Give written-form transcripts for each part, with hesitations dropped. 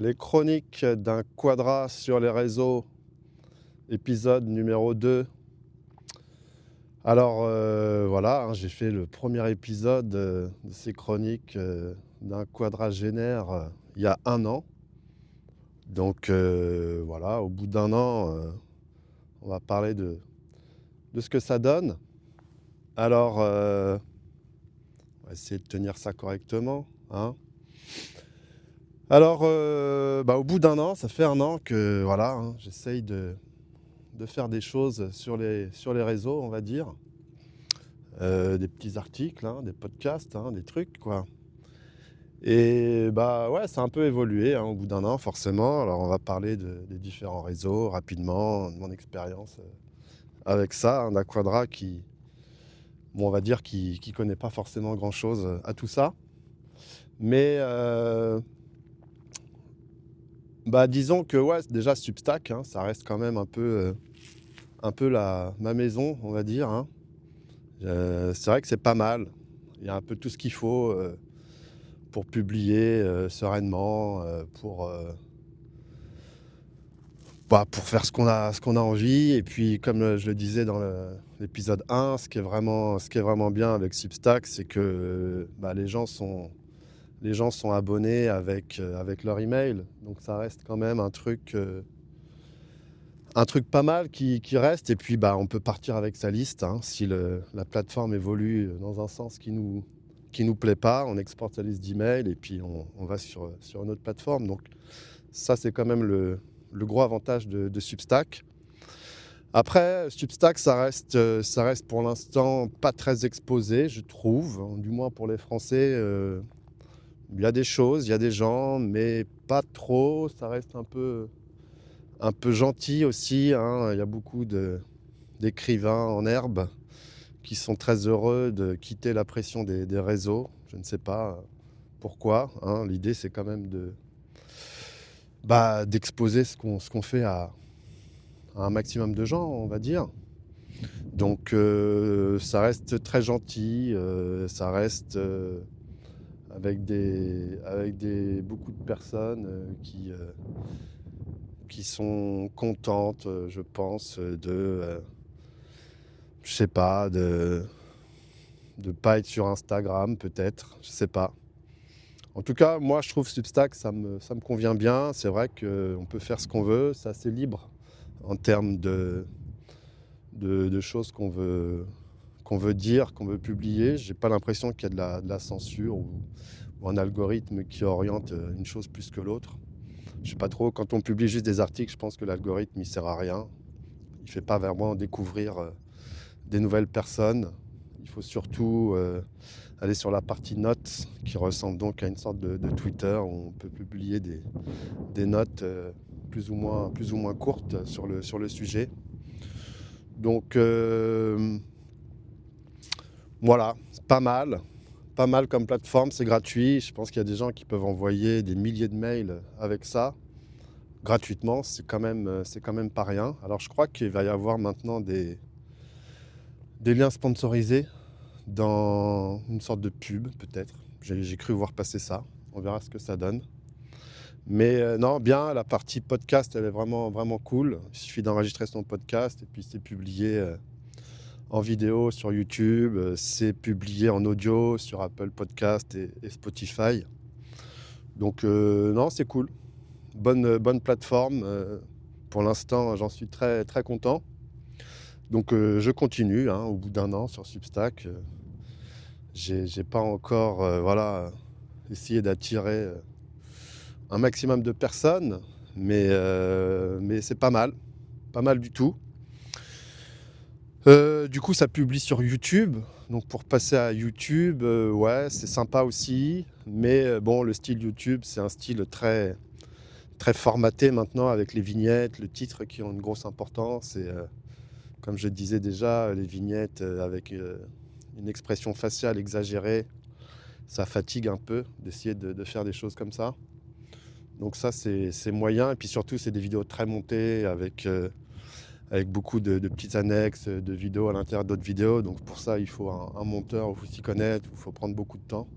Les chroniques d'un quadra sur les réseaux, épisode numéro 2. Alors voilà, j'ai fait le premier épisode de ces chroniques d'un quadragénaire il y a 1 an. Donc voilà, au bout d'1 an, on va parler de ce que ça donne. Alors, on va essayer de tenir ça correctement, hein. Alors, au bout d'1 an, ça fait 1 an que voilà, j'essaye de faire des choses sur les réseaux, on va dire. Des petits articles, des podcasts, des trucs, quoi. Et ouais, ça a un peu évolué au bout d'1 an, forcément. Alors, on va parler des différents réseaux rapidement, de mon expérience avec ça, d'un quadra qui, bon, on va dire, qui connaît pas forcément grand-chose à tout ça. Mais disons que ouais, déjà Substack, ça reste quand même un peu ma maison, on va dire, hein. C'est vrai que c'est pas mal. Il y a un peu tout ce qu'il faut pour publier sereinement, pour faire ce qu'on a envie. Et puis, comme je le disais dans l'épisode 1, ce qui est vraiment bien avec Substack, c'est que les gens sont abonnés avec leur email. Donc ça reste quand même un truc pas mal qui reste. Et puis on peut partir avec sa liste, si la plateforme évolue dans un sens qui nous plaît pas, on exporte sa liste d'email et puis on va sur une autre plateforme. Donc ça, c'est quand même le gros avantage de Substack. Après, Substack, ça reste pour l'instant pas très exposé, je trouve, du moins pour les Français. Il y a des choses, il y a des gens, mais pas trop. Ça reste un peu gentil aussi, hein. Il y a beaucoup d'écrivains en herbe qui sont très heureux de quitter la pression des réseaux. Je ne sais pas pourquoi, hein. L'idée, c'est quand même d'exposer ce qu'on fait à un maximum de gens, on va dire. Donc ça reste très gentil, ça reste avec beaucoup de personnes qui sont contentes, je pense, je sais pas, de pas être sur Instagram, peut-être, je sais pas. En tout cas, moi, je trouve Substack, ça me convient bien. C'est vrai qu'on peut faire ce qu'on veut, c'est assez libre en termes de choses qu'on veut dire, qu'on veut publier. J'ai pas l'impression qu'il y a de la censure ou un algorithme qui oriente une chose plus que l'autre. Je sais pas trop, quand on publie juste des articles, je pense que l'algorithme, il sert à rien. Il fait pas vraiment découvrir des nouvelles personnes. Il faut surtout aller sur la partie notes, qui ressemble donc à une sorte de Twitter, où on peut publier des notes plus ou moins courtes sur le sujet. Donc voilà, c'est pas mal comme plateforme, c'est gratuit. Je pense qu'il y a des gens qui peuvent envoyer des milliers de mails avec ça gratuitement, c'est quand même pas rien. Alors je crois qu'il va y avoir maintenant des liens sponsorisés dans une sorte de pub, peut-être. J'ai cru voir passer ça. On verra ce que ça donne. Mais non, bien, la partie podcast, elle est vraiment cool. Il suffit d'enregistrer son podcast et puis c'est publié en vidéo sur YouTube. C'est publié en audio sur Apple Podcast et Spotify. Donc non, c'est cool. Bonne plateforme. Pour l'instant, j'en suis très content. Donc je continue au bout d'1 an sur Substack. J'ai pas encore essayé d'attirer un maximum de personnes, mais c'est pas mal du tout. Du coup, ça publie sur YouTube. Donc pour passer à YouTube, ouais, c'est sympa aussi. Mais bon, le style YouTube, c'est un style très formaté maintenant avec les vignettes, le titre qui ont une grosse importance. Et comme je disais déjà, les vignettes avec une expression faciale exagérée, ça fatigue un peu d'essayer de faire des choses comme ça. Donc ça, c'est moyen. Et puis surtout, c'est des vidéos très montées avec beaucoup de petites annexes, de vidéos à l'intérieur d'autres vidéos. Donc pour ça, il faut un monteur, il faut s'y connaître, il faut prendre beaucoup de temps.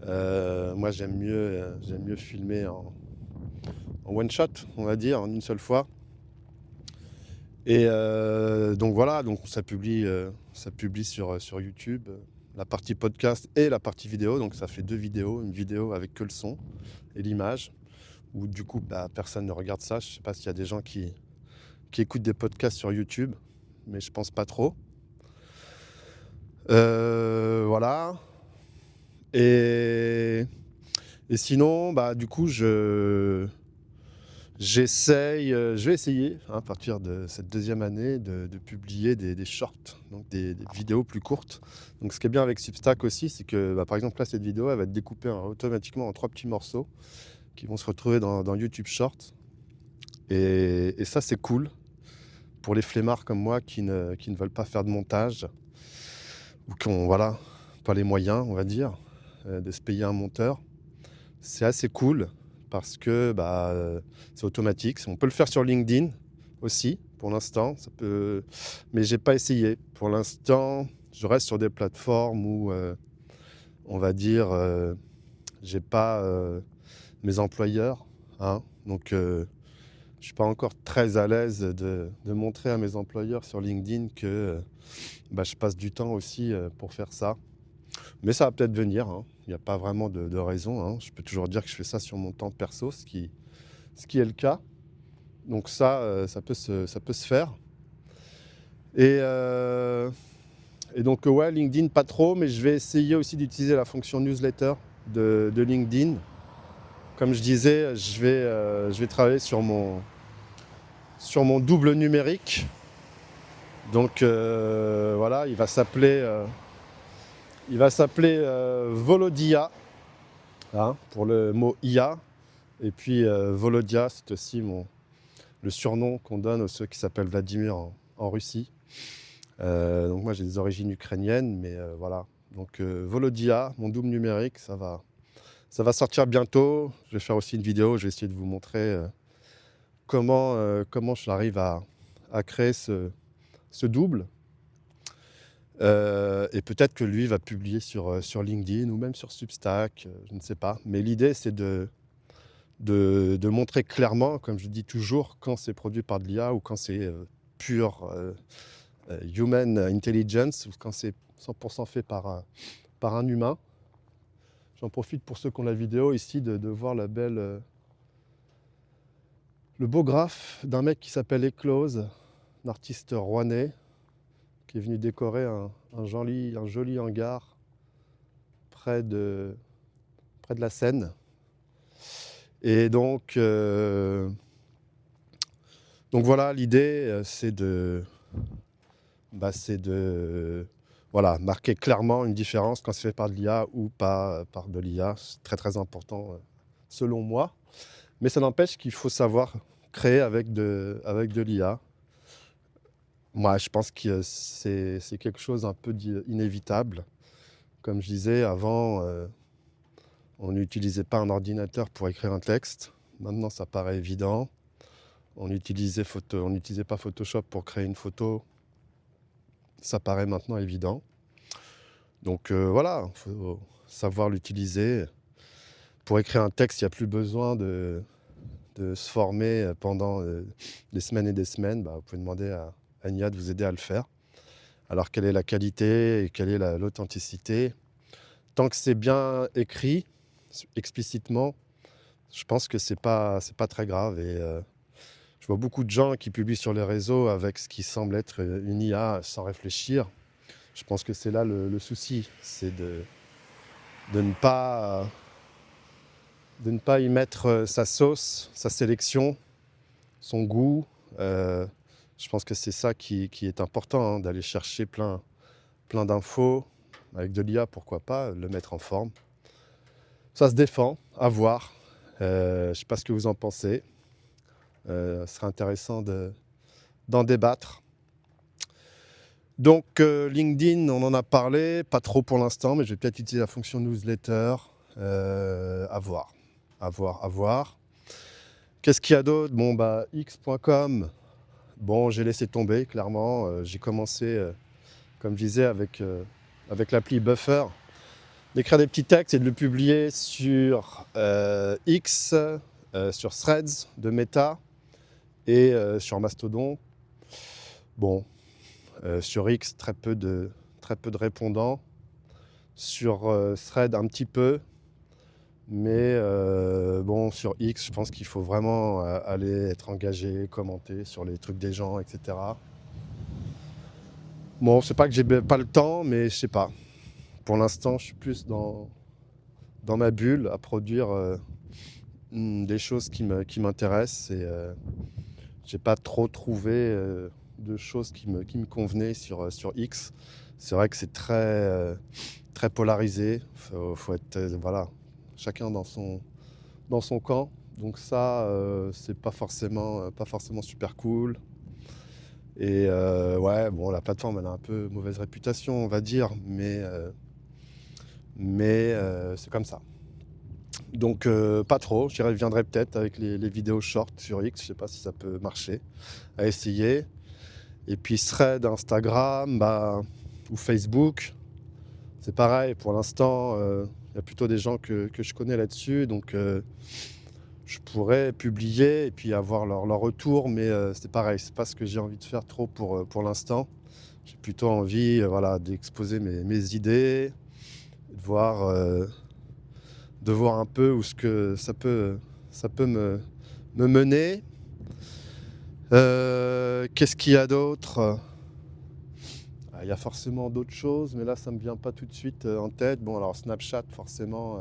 Moi, j'aime mieux filmer one shot, on va dire, en une seule fois. Et donc voilà, donc ça publie sur YouTube, la partie podcast et la partie vidéo. Donc ça fait 2 vidéos, une vidéo avec que le son et l'image, où du coup personne ne regarde ça. Je sais pas s'il y a des gens qui écoutent des podcasts sur YouTube, mais je pense pas trop. Voilà. Et sinon, du coup, je vais essayer, à partir de cette 2e année, de publier des shorts, donc des vidéos plus courtes. Donc ce qui est bien avec Substack aussi, c'est que, par exemple, là, cette vidéo, elle va être découpée automatiquement en 3 petits morceaux qui vont se retrouver dans YouTube Shorts. Et ça, c'est cool pour les flemmards comme moi qui ne veulent pas faire de montage ou qui ont, voilà, pas les moyens, on va dire, de se payer un monteur. C'est assez cool parce que c'est automatique. On peut le faire sur LinkedIn aussi pour l'instant. Mais j'ai pas essayé. Pour l'instant, je reste sur des plateformes où, on va dire, j'ai pas mes employeurs, hein. Donc, je suis pas encore très à l'aise de montrer à mes employeurs sur LinkedIn que je passe du temps aussi pour faire ça. Mais ça va peut-être venir, hein. Il n'y a pas vraiment de raison, hein. Je peux toujours dire que je fais ça sur mon temps perso, ce qui est le cas. Donc ça, ça peut se faire. Et donc ouais, LinkedIn pas trop, mais je vais essayer aussi d'utiliser la fonction newsletter de LinkedIn. Comme je disais, je vais travailler sur mon double numérique. Donc voilà, il va s'appeler Volodia, hein, pour le mot IA. Et puis Volodia, c'est aussi le surnom qu'on donne à ceux qui s'appellent Vladimir en Russie. Donc moi j'ai des origines ukrainiennes, mais voilà. Donc Volodia, mon double numérique, ça va sortir bientôt. Je vais faire aussi une vidéo, je vais essayer de vous montrer comment j'arrive à créer ce double. Et peut-être que lui va publier sur LinkedIn ou même sur Substack, je ne sais pas. Mais l'idée, c'est de montrer clairement, comme je dis toujours, quand c'est produit par de l'IA ou quand c'est pure human intelligence, ou quand c'est 100% fait par un humain. J'en profite pour ceux qui ont la vidéo ici de voir le beau graphe d'un mec qui s'appelle Eclose, un artiste rouennais, qui est venu décorer un joli hangar près de la Seine. Et donc voilà, l'idée, c'est de marquer clairement une différence quand c'est fait par de l'IA ou pas par de l'IA. C'est très très important selon moi. Mais ça n'empêche qu'il faut savoir créer avec de l'IA. Moi, je pense que c'est quelque chose un peu inévitable. Comme je disais, avant, on n'utilisait pas un ordinateur pour écrire un texte. Maintenant, ça paraît évident. On n'utilisait pas Photoshop pour créer une photo. Ça paraît maintenant évident. Donc voilà, il faut savoir l'utiliser. Pour écrire un texte, il n'y a plus besoin de se former pendant des semaines et des semaines. Vous pouvez demander à Ania de vous aider à le faire. Alors quelle est la qualité et quelle est l'authenticité? Tant que c'est bien écrit, explicitement, je pense que c'est pas très grave. Et je vois beaucoup de gens qui publient sur les réseaux avec ce qui semble être une IA sans réfléchir. Je pense que c'est là le souci, c'est de ne pas y mettre sa sauce, sa sélection, son goût. Je pense que c'est ça qui est important, hein, d'aller chercher plein d'infos. Avec de l'IA, pourquoi pas, le mettre en forme. Ça se défend, à voir. Je ne sais pas ce que vous en pensez. Ce serait intéressant d'en débattre. Donc LinkedIn, on en a parlé, pas trop pour l'instant, mais je vais peut-être utiliser la fonction newsletter. À voir. Qu'est-ce qu'il y a d'autre? X.com. Bon, j'ai laissé tomber, clairement. J'ai commencé, comme je disais, avec l'appli Buffer, d'écrire des petits textes et de le publier sur X, sur Threads de Meta et sur Mastodon. Bon, sur X, très peu de répondants. Sur Thread, un petit peu. Mais bon, sur X, je pense qu'il faut vraiment aller être engagé, commenter sur les trucs des gens, etc. Bon, c'est pas que j'ai pas le temps, mais je sais pas. Pour l'instant, je suis plus dans ma bulle à produire des choses qui m'intéressent et j'ai pas trop trouvé de choses qui me convenaient sur X. C'est vrai que c'est très polarisé. Faut être voilà, chacun dans son camp. Donc ça, c'est pas forcément super cool. Et ouais, bon, la plateforme, elle a un peu mauvaise réputation, on va dire, mais c'est comme ça. Donc pas trop, j'y reviendrai peut-être avec les vidéos short sur X, je sais pas si ça peut marcher, à essayer. Et puis Thread, Instagram, ou Facebook, c'est pareil, pour l'instant, il y a plutôt des gens que je connais là-dessus, donc je pourrais publier et puis avoir leur retour, mais c'est pareil, c'est pas ce que j'ai envie de faire trop pour l'instant. J'ai plutôt envie voilà, d'exposer mes idées, de voir un peu où ce que ça peut me mener. Qu'est-ce qu'il y a d'autre? Il y a forcément d'autres choses, mais là ça me vient pas tout de suite en tête. Bon, alors Snapchat, forcément,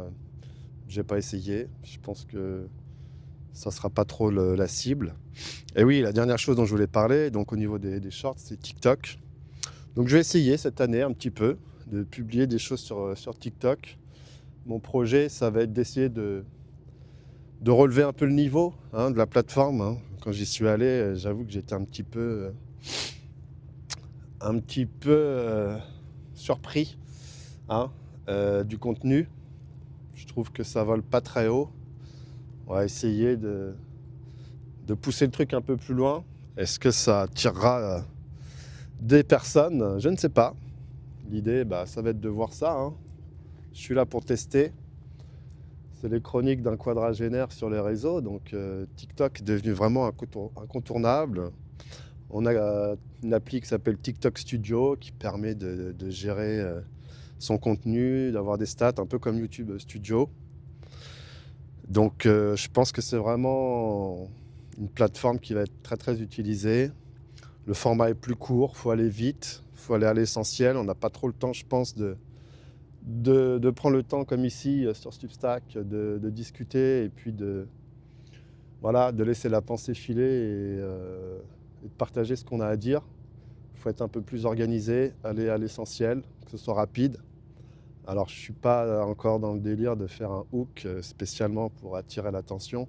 j'ai pas essayé. Je pense que ça sera pas trop la cible. Et oui, la dernière chose dont je voulais parler, donc au niveau des shorts, c'est TikTok. Donc je vais essayer cette année un petit peu de publier des choses sur TikTok. Mon projet, ça va être d'essayer de relever un peu le niveau de la plateforme. Hein. Quand j'y suis allé, j'avoue que j'étais un petit peu surpris du contenu. Je trouve que ça vole pas très haut. On va essayer de pousser le truc un peu plus loin. Est-ce que ça attirera des personnes? Je ne sais pas. L'idée, ça va être de voir ça. Hein. Je suis là pour tester. C'est les chroniques d'un quadragénaire sur les réseaux. Donc TikTok est devenu vraiment incontournable. On a une appli qui s'appelle TikTok Studio qui permet de gérer son contenu, d'avoir des stats un peu comme YouTube Studio. Donc je pense que c'est vraiment une plateforme qui va être très très utilisée. Le format est plus court, il faut aller vite, il faut aller à l'essentiel. On n'a pas trop le temps, je pense, de prendre le temps comme ici sur Substack, de discuter et puis de laisser la pensée filer et de partager ce qu'on a à dire. Il faut être un peu plus organisé, aller à l'essentiel, que ce soit rapide. Alors je ne suis pas encore dans le délire de faire un hook spécialement pour attirer l'attention.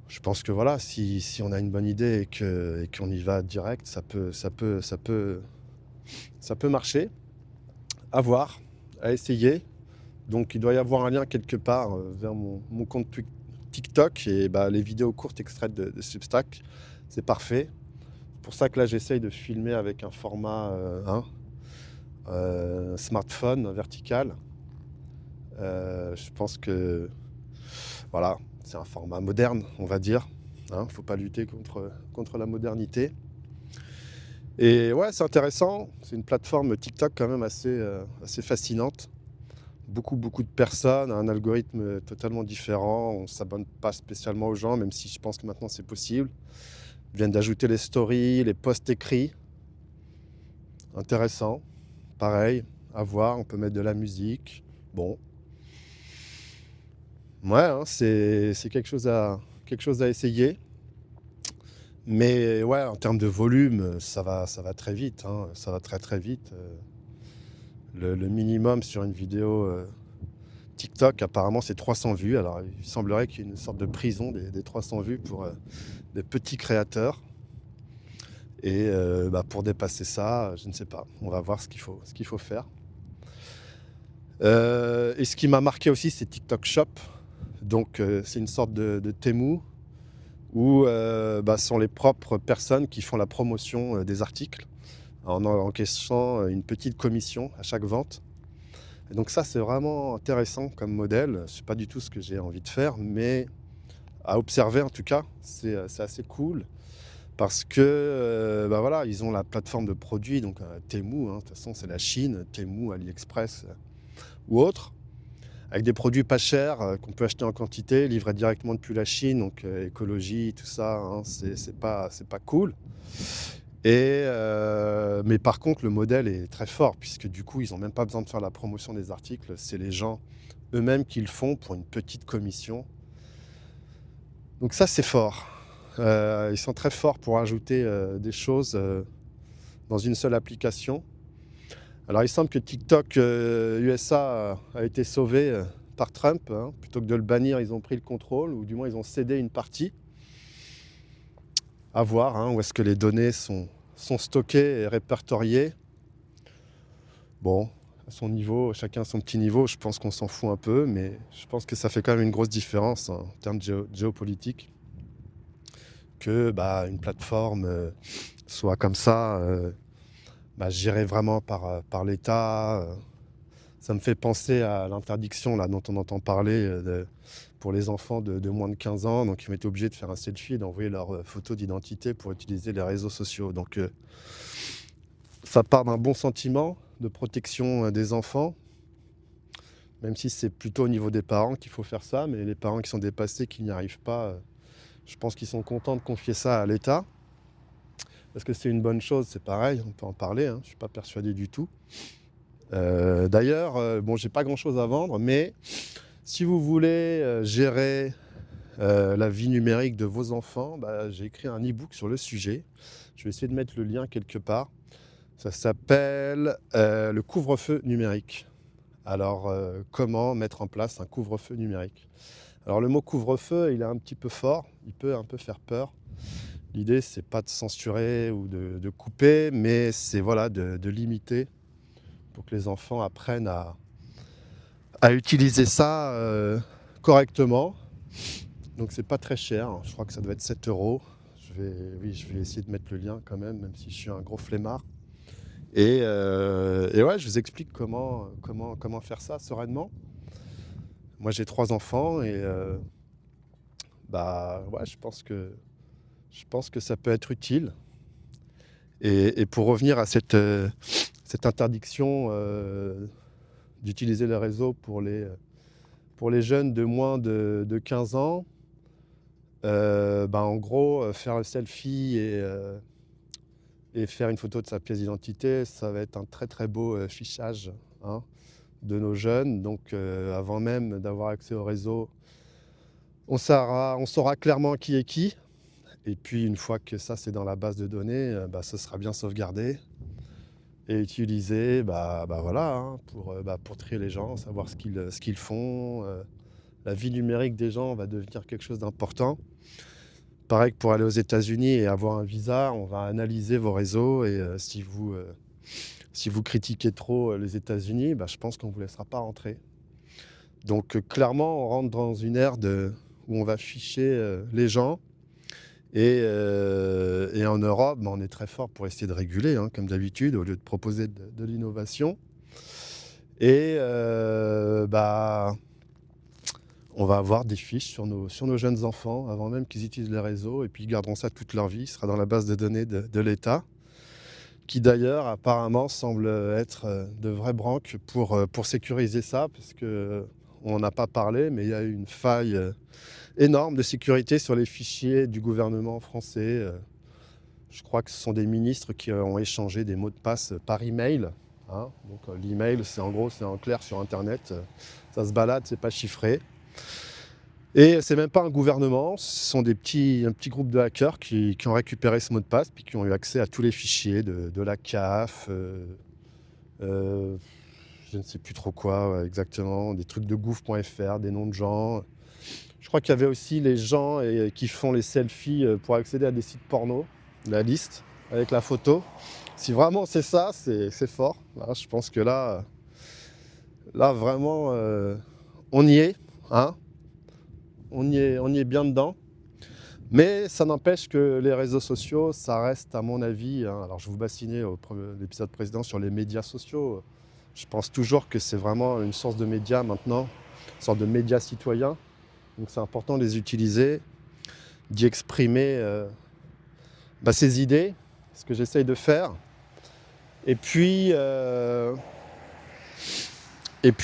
Je pense que voilà, si on a une bonne idée et qu'on y va direct, ça peut marcher. À voir, à essayer. Donc il doit y avoir un lien quelque part vers mon compte TikTok et les vidéos courtes extraites de Substack, c'est parfait. C'est pour ça que là j'essaye de filmer avec un format smartphone vertical. Je pense que voilà, c'est un format moderne, on va dire. Faut pas lutter contre la modernité. Et ouais, c'est intéressant. C'est une plateforme TikTok quand même assez fascinante. Beaucoup de personnes, un algorithme totalement différent. On ne s'abonne pas spécialement aux gens, même si je pense que maintenant c'est possible. Ils viennent d'ajouter les stories, les posts écrits. Intéressant. Pareil, à voir. On peut mettre de la musique. Bon. Ouais, c'est quelque chose à essayer. Mais ouais, en termes de volume, ça va très vite. Ça va très très vite. Le minimum sur une vidéo TikTok, apparemment, c'est 300 vues. Alors, il semblerait qu'il y ait une sorte de prison des 300 vues pour des petits créateurs. Et pour dépasser ça, je ne sais pas. On va voir ce qu'il faut faire. Et ce qui m'a marqué aussi, c'est TikTok Shop. Donc, c'est une sorte de Temu où ce sont les propres personnes qui font la promotion des articles en encaissant une petite commission à chaque vente. Et donc ça, c'est vraiment intéressant comme modèle. Ce n'est pas du tout ce que j'ai envie de faire, mais à observer en tout cas. C'est assez cool parce que bah voilà, ils ont la plateforme de produits, donc Temu, hein, de toute façon c'est la Chine, Temu, AliExpress ou autre, avec des produits pas chers qu'on peut acheter en quantité, livrés directement depuis la Chine, donc écologie, tout ça, hein, c'est pas cool. Mais par contre, le modèle est très fort, puisque du coup, ils n'ont même pas besoin de faire la promotion des articles, c'est les gens eux-mêmes qui le font pour une petite commission. Donc ça, c'est fort. Ils sont très forts pour ajouter des choses dans une seule application. Alors il semble que TikTok USA a été sauvé par Trump, hein. Plutôt que de le bannir, ils ont pris le contrôle, ou du moins ils ont cédé une partie. À voir, hein, où est-ce que les données sont stockées et répertoriées. Bon, à son niveau, chacun à son petit niveau, je pense qu'on s'en fout un peu, mais je pense que ça fait quand même une grosse différence, hein, en termes de géopolitique, que bah, une plateforme soit comme ça, gérée vraiment par l'État. Ça me fait penser à l'interdiction là, dont on entend parler pour les enfants de moins de 15 ans, donc ils ont été obligés de faire un selfie et d'envoyer leur photo d'identité pour utiliser les réseaux sociaux. Donc ça part d'un bon sentiment de protection des enfants, même si c'est plutôt au niveau des parents qu'il faut faire ça, mais les parents qui sont dépassés, qui n'y arrivent pas, je pense qu'ils sont contents de confier ça à l'État. Parce que c'est une bonne chose, c'est pareil, on peut en parler, hein, je ne suis pas persuadé du tout. D'ailleurs, bon, j'ai pas grand-chose à vendre, mais si vous voulez gérer la vie numérique de vos enfants, j'ai écrit un e-book sur le sujet. Je vais essayer de mettre le lien quelque part. Ça s'appelle le couvre-feu numérique. Alors, comment mettre en place un couvre-feu numérique? Alors, le mot couvre-feu, il est un petit peu fort, il peut un peu faire peur. L'idée, c'est pas de censurer ou de couper, mais c'est voilà, de limiter pour que les enfants apprennent à utiliser ça correctement. Donc, c'est pas très cher, je crois que ça doit être 7 euros. Je vais essayer de mettre le lien quand même si je suis un gros flemmard. Et ouais, je vous explique comment faire ça sereinement. Moi, j'ai 3 enfants et ouais, je pense que ça peut être utile. Et pour revenir à cette interdiction d'utiliser les réseaux pour les jeunes de moins de 15 ans, en gros, faire le selfie et faire une photo de sa pièce d'identité, ça va être un très très beau fichage, hein, de nos jeunes. Donc avant même d'avoir accès au réseau, on saura clairement qui est qui. Et puis une fois que ça c'est dans la base de données, ce sera bien sauvegardé et utilisé voilà, hein, pour trier les gens, savoir ce qu'ils font. La vie numérique des gens va devenir quelque chose d'important. Pareil que pour aller aux États-Unis et avoir un visa, on va analyser vos réseaux et si vous critiquez trop les États-Unis, je pense qu'on ne vous laissera pas rentrer. Donc clairement, on rentre dans une ère où on va ficher les gens. Et en Europe, on est très fort pour essayer de réguler, hein, comme d'habitude, au lieu de proposer de l'innovation. Et on va avoir des fiches sur nos jeunes enfants avant même qu'ils utilisent les réseaux, et puis ils garderont ça toute leur vie. Ce sera dans la base de données de l'État, qui d'ailleurs apparemment semble être de vrais branques pour sécuriser ça, parce qu'on n'en a pas parlé, mais il y a eu une faille énorme de sécurité sur les fichiers du gouvernement français. Je crois que ce sont des ministres qui ont échangé des mots de passe par email, hein. Donc l'email, c'est en clair sur Internet. Ça se balade, c'est pas chiffré. Et c'est même pas un gouvernement, ce sont un petit groupe de hackers qui ont récupéré ce mot de passe, puis qui ont eu accès à tous les fichiers de la CAF, je ne sais plus trop quoi exactement, des trucs de gouv.fr, des noms de gens. Je crois qu'il y avait aussi les gens qui font les selfies pour accéder à des sites porno, la liste avec la photo. Si vraiment c'est ça, c'est fort. Là, je pense que là vraiment, on y est, hein. On y est bien dedans. Mais ça n'empêche que les réseaux sociaux, ça reste à mon avis, hein, alors je vous bassinais au l'épisode précédent sur les médias sociaux. Je pense toujours que c'est vraiment une source de médias maintenant, une sorte de médias citoyens. Donc c'est important de les utiliser d'y exprimer ses idées, ce que j'essaye de faire. Et puis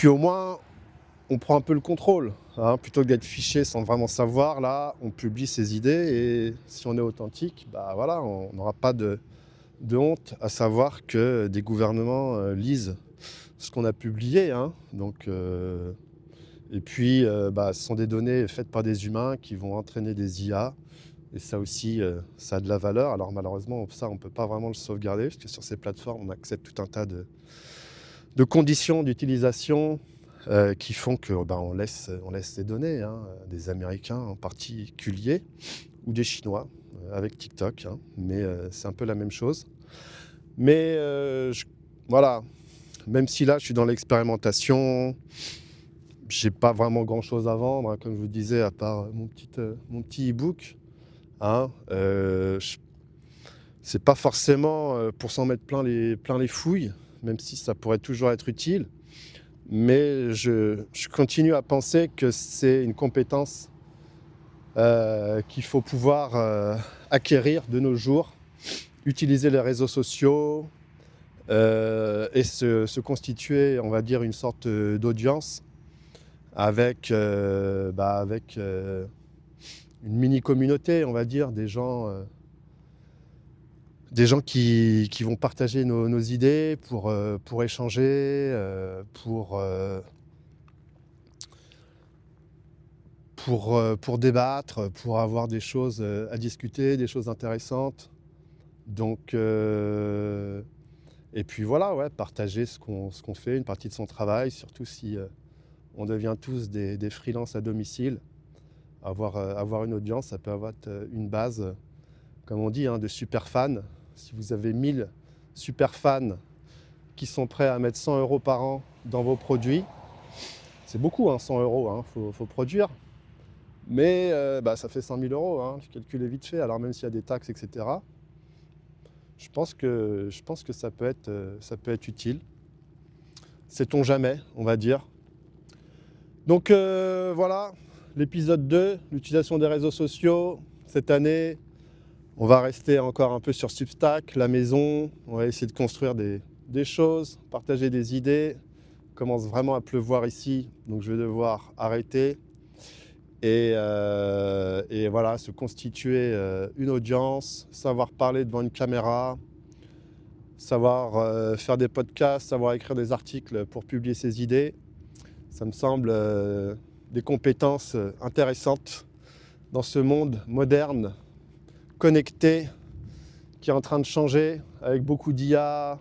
au moins, on prend un peu le contrôle. Hein, plutôt que d'être fiché sans vraiment savoir, là, on publie ses idées et si on est authentique, voilà, on n'aura pas de honte à savoir que des gouvernements lisent ce qu'on a publié. Hein. Donc, et puis, ce sont des données faites par des humains qui vont entraîner des IA. Et ça aussi, ça a de la valeur. Alors malheureusement, ça, on ne peut pas vraiment le sauvegarder, parce que sur ces plateformes, on accepte tout un tas de conditions d'utilisation qui font que on laisse ces données, hein, des Américains en particulier, ou des Chinois, avec TikTok. Hein. Mais c'est un peu la même chose. Mais voilà, même si là, je suis dans l'expérimentation, j'ai pas vraiment grand-chose à vendre, hein, comme je vous disais, à part mon petit e-book. Hein, c'est pas forcément pour s'en mettre plein les fouilles, même si ça pourrait toujours être utile. Mais je continue à penser que c'est une compétence qu'il faut pouvoir acquérir de nos jours, utiliser les réseaux sociaux et se constituer, on va dire, une sorte d'audience avec une mini-communauté, on va dire, des gens qui vont partager nos idées pour échanger, pour débattre, pour avoir des choses à discuter, des choses intéressantes. Donc, et puis voilà, ouais, partager ce qu'on fait, une partie de son travail, surtout si on devient tous des freelances à domicile. Avoir une audience, ça peut avoir une base, comme on dit, hein, de super fans. Si vous avez 1000 super fans qui sont prêts à mettre 100 € par an dans vos produits, c'est beaucoup, hein, 100 €, hein, faut produire. Mais ça fait 100 000 €, hein, le calcul est vite fait, alors même s'il y a des taxes, etc. Je pense que ça peut être utile. Sait-on jamais, on va dire. Donc voilà, l'épisode 2, l'utilisation des réseaux sociaux. Cette année, on va rester encore un peu sur Substack, la maison. On va essayer de construire des choses, partager des idées. Il commence vraiment à pleuvoir ici, donc je vais devoir arrêter. Et voilà, se constituer une audience, savoir parler devant une caméra, savoir faire des podcasts, savoir écrire des articles pour publier ses idées. Ça me semble des compétences intéressantes dans ce monde moderne, connecté, qui est en train de changer avec beaucoup d'IA,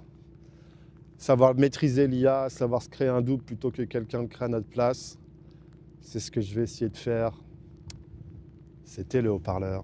savoir maîtriser l'IA, savoir se créer un double plutôt que quelqu'un le crée à notre place. C'est ce que je vais essayer de faire. C'était le haut-parleur.